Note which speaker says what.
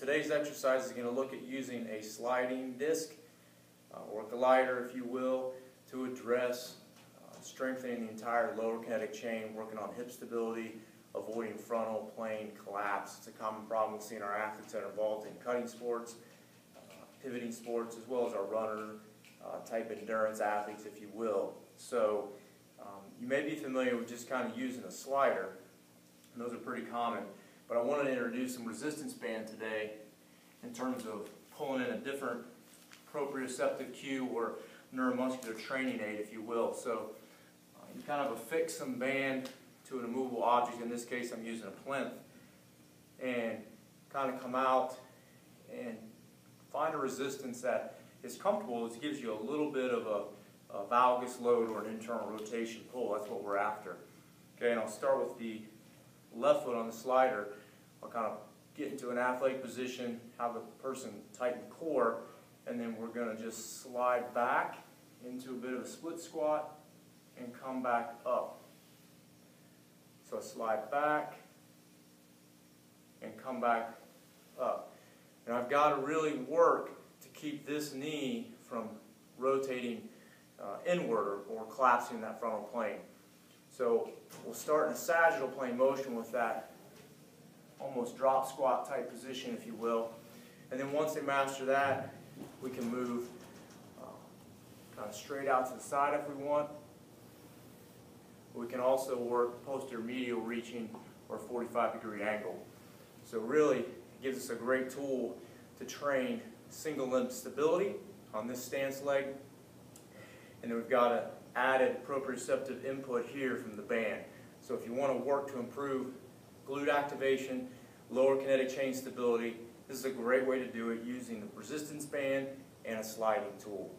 Speaker 1: Today's exercise is going to look at using a sliding disc or glider, if you will, to address strengthening the entire lower kinetic chain, working on hip stability, avoiding frontal plane collapse. It's a common problem we see in our athletes that are involved in cutting sports, pivoting sports, as well as our runner type endurance athletes, if you will. So you may be familiar with just kind of using a slider, and those are pretty common. But I wanted to introduce some resistance band today in terms of pulling in a different proprioceptive cue or neuromuscular training aid, if you will. So you kind of affix some band to an immovable object. In this case, I'm using a plinth, and kind of come out and find a resistance that is comfortable. It gives you a little bit of a valgus load or an internal rotation pull. That's what we're after. Okay, and I'll start with the left foot on the slider. I'll kind of get into an athletic position, have the person tighten core, and then we're going to just slide back into a bit of a split squat and come back up. So I slide back and come back up. And I've got to really work to keep this knee from rotating inward or collapsing that frontal plane. So we'll start in a sagittal plane motion with that almost drop squat type position, if you will. And then once they master that, we can move kind of straight out to the side if we want. We can also work posterior medial reaching or 45-degree angle. So really, it gives us a great tool to train single limb stability on this stance leg. And then we've got an added proprioceptive input here from the band. So if you want to work to improve glute activation, lower kinetic chain stability, this is a great way to do it using the resistance band and a sliding tool.